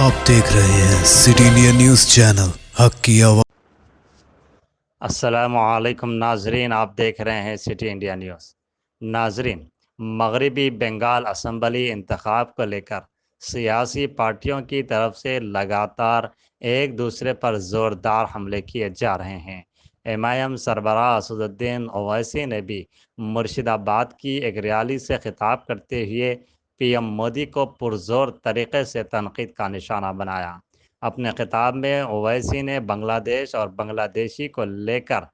आप देख रहे हैं सिटी इंडिया न्यूज़ चैनल, हक की आवाज़। अस्सलामुअलैकुम नाजरीन, आप देख रहे हैं सिटी इंडिया न्यूज़। नाजरीन, मगरबी बंगाल असम्बली इंतखाब को लेकर सियासी पार्टियों की तरफ से लगातार एक दूसरे पर ज़ोरदार हमले किए जा रहे हैं। एमआईएम सरबराह असदुद्दीन ओवैसी ने भी मुर्शिदाबाद की एक रैली से खिताब करते हुए पीएम मोदी को पुरजोर तरीके से तनकीद का निशाना बनाया। अपने खिताब में ओवैसी ने बांग्लादेश और बांग्लादेशी को लेकर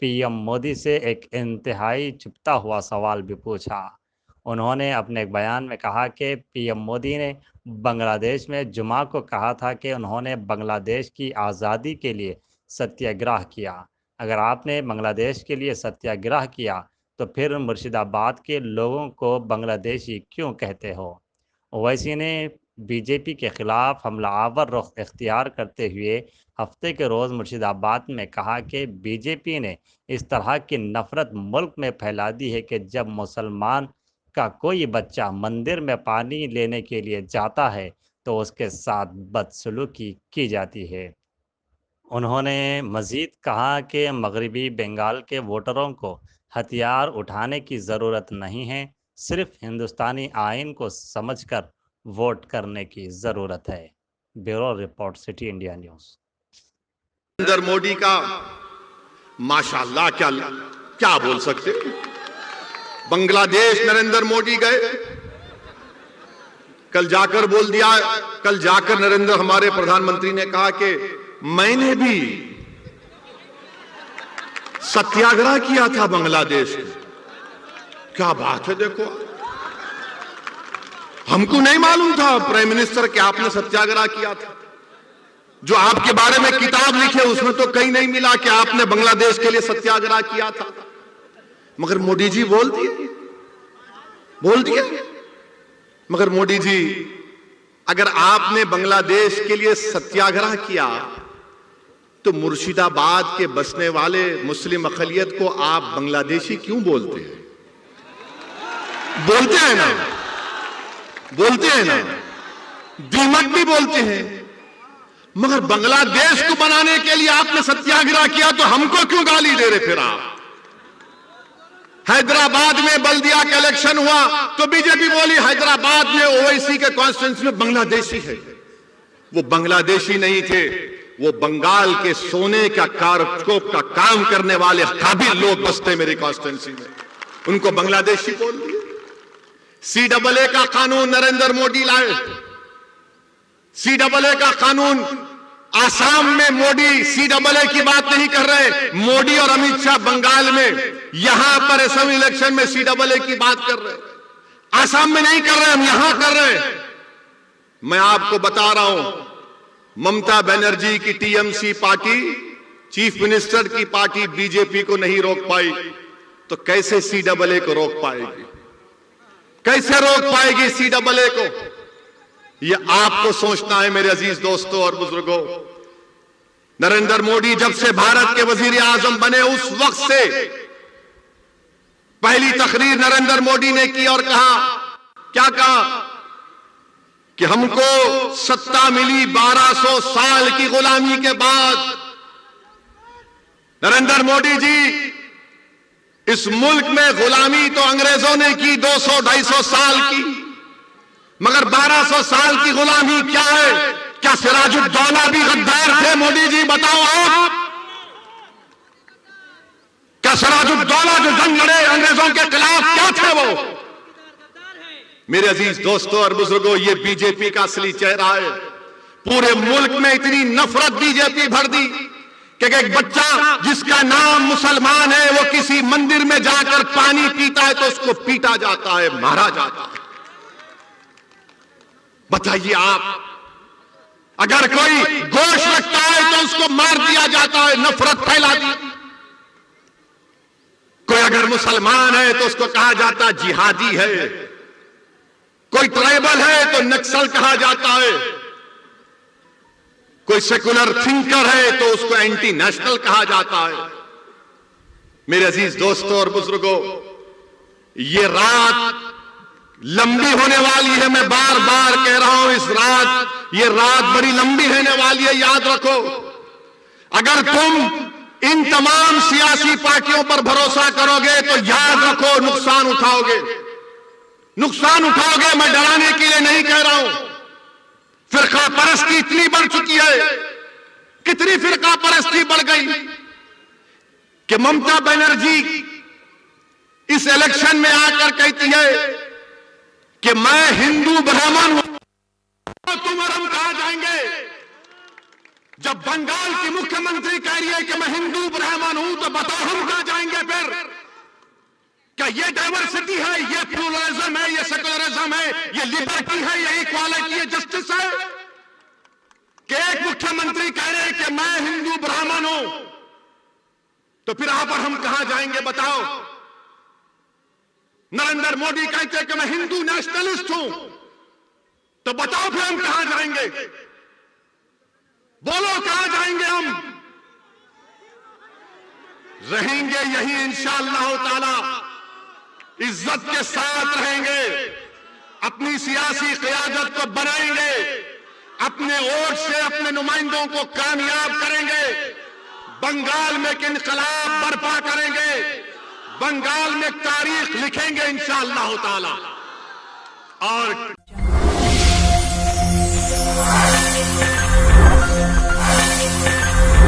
पीएम मोदी से एक इंतहाई चुभता हुआ सवाल भी पूछा। उन्होंने अपने एक बयान में कहा कि पीएम मोदी ने बांग्लादेश में जुमा को कहा था कि उन्होंने बांग्लादेश की आज़ादी के लिए सत्याग्रह किया। अगर आपने बांग्लादेश के लिए सत्याग्रह किया तो फिर मुर्शिदाबाद के लोगों को बांग्लादेशी क्यों कहते हो? ओवैसी ने बीजेपी के खिलाफ हमलावर रुख इख्तियार करते हुए हफ्ते के रोज़ मुर्शिदाबाद में कहा कि बीजेपी ने इस तरह की नफ़रत मुल्क में फैला दी है कि जब मुसलमान का कोई बच्चा मंदिर में पानी लेने के लिए जाता है तो उसके साथ बदसलूकी की जाती है। उन्होंने मज़ीद कहा कि मगरबी बंगाल के वोटरों को हथियार उठाने की ज़रूरत नहीं है, सिर्फ हिंदुस्तानी आइन को समझकर वोट करने की ज़रूरत है। Bureau report, city India news. Narendra Modi का माशाल्लाह क्या क्या बोल सकते। बांग्लादेश नरेंद्र मोदी गए, कल जाकर बोल दिया, कल जाकर नरेंद्र हमारे प्रधानमंत्री ने कहा कि मैंने भी सत्याग्रह किया था बांग्लादेश में। क्या बात है, देखो हमको नहीं मालूम था प्राइम मिनिस्टर कि आपने सत्याग्रह किया था। जो आपके बारे में किताब लिखे उसमें तो कहीं नहीं मिला कि आपने बांग्लादेश के लिए सत्याग्रह किया था, मगर मोदी जी बोल दिए। मगर मोदी जी, अगर आपने बांग्लादेश के लिए सत्याग्रह किया तो मुर्शिदाबाद के बसने वाले मुस्लिम अक़लियत को आप बांग्लादेशी क्यों बोलते हैं? बोलते हैं ना, दीमक भी बोलते हैं। मगर बांग्लादेश को बनाने के लिए आपने सत्याग्रह किया तो हमको क्यों गाली दे रहे? फिर आप हैदराबाद में बल्दिया का इलेक्शन हुआ तो बीजेपी बोली हैदराबाद में ओवैसी के कॉन्स्टिट्यूंसी में बांग्लादेशी है। वो बांग्लादेशी नहीं थे, वो बंगाल के सोने का कारकोप का काम करने वाले काबिल लोग बसते मेरी कॉन्स्टिट्यूंसी में, उनको बांग्लादेशी बोल दिए। CAA का कानून नरेंद्र मोदी लाए। CAA का कानून आसाम में मोदी CAA की बात नहीं कर रहे, मोदी और अमित शाह बंगाल में यहां पर असेंबली इलेक्शन में CAA की बात कर रहे। आसाम में नहीं कर रहे, हम यहां कर रहे। मैं आपको बता रहा हूं, ममता बनर्जी की TMC पार्टी, चीफ मिनिस्टर की पार्टी बीजेपी को नहीं रोक पाई तो कैसे CAA को रोक पाएगी? कैसे रोक पाएगी CAA को? यह आपको सोचना है मेरे अजीज दोस्तों और बुजुर्गों। नरेंद्र मोदी जब से भारत के वजीर आजम बने उस वक्त से पहली तकरीर नरेंद्र मोदी ने की और कहा, क्या कहा कि हमको सत्ता मिली 1200 साल की गुलामी के बाद। नरेंद्र मोदी जी, इस मुल्क में गुलामी तो अंग्रेजों ने की 200-250 साल की, मगर 1200 साल की गुलामी क्या है? क्या सिराजुद्दौला भी गद्दार थे? मोदी जी बताओ आप, क्या सिराजुद्दौला जो जंग लड़े अंग्रेजों के खिलाफ, क्या थे वो? मेरे अजीज दोस्तों और बुजुर्गों, ये बीजेपी का असली चेहरा है। पूरे मुल्क में इतनी नफरत बीजेपी भर दी कि एक बच्चा जिसका नाम मुसलमान है वो किसी मंदिर में जाकर पानी पीता है तो उसको पीटा जाता है, मारा जाता है। बताइए आप, अगर कोई गोश्त रखता है तो उसको मार दिया जाता है, नफरत फैला दी। कोई अगर मुसलमान है तो उसको कहा जाता है जिहादी है, कोई ट्राइबल है तो नक्सल कहा जाता है, कोई सेकुलर थिंकर है तो उसको एंटी नेशनल कहा जाता है। मेरे अजीज दोस्तों और बुजुर्गों, ये रात लंबी होने वाली है। मैं बार बार कह रहा हूं, ये रात बड़ी लंबी होने वाली है, याद रखो। अगर तुम इन तमाम सियासी पार्टियों पर भरोसा करोगे तो याद रखो नुकसान उठाओगे, नुकसान उठाओगे। मैं डराने के लिए नहीं कह रहा हूं। फिरका परस्ती इतनी बढ़ चुकी है, कितनी फिरका परस्ती बढ़ गई कि ममता बनर्जी इस इलेक्शन में आकर कहती है कि मैं हिंदू ब्राह्मण हूं। तो तुम और हम कहां जाएंगे? जब बंगाल की मुख्यमंत्री कह रही है कि मैं हिंदू ब्राह्मण हूं, तो बताओ हम कहां जाएंगे फिर? क्या ये डाइवर्सिटी है, ये प्लूरलिज्म है, ये सेकुलरिज्म है, ये लिबर्टी है, ये इक्वालिटी है, जस्टिस है? कि एक मुख्यमंत्री कह रहे हैं कि मैं हिंदू ब्राह्मण हूं, तो फिर यहां पर हम कहां जाएंगे बताओ? नरेंद्र मोदी कहते हैं कि मैं हिंदू नेशनलिस्ट हूं, तो बताओ फिर हम कहां जाएंगे? बोलो कहां जाएंगे हम? रहेंगे यही इंशाअल्लाह ताला, इज्जत के साथ रहेंगे, अपनी सियासी क़यादत को बनाएंगे, अपने वोट से अपने नुमाइंदों को कामयाब करेंगे, बंगाल में एक इनकलाब बर्पा करेंगे, बंगाल में तारीख लिखेंगे इंशाअल्लाह ताला। और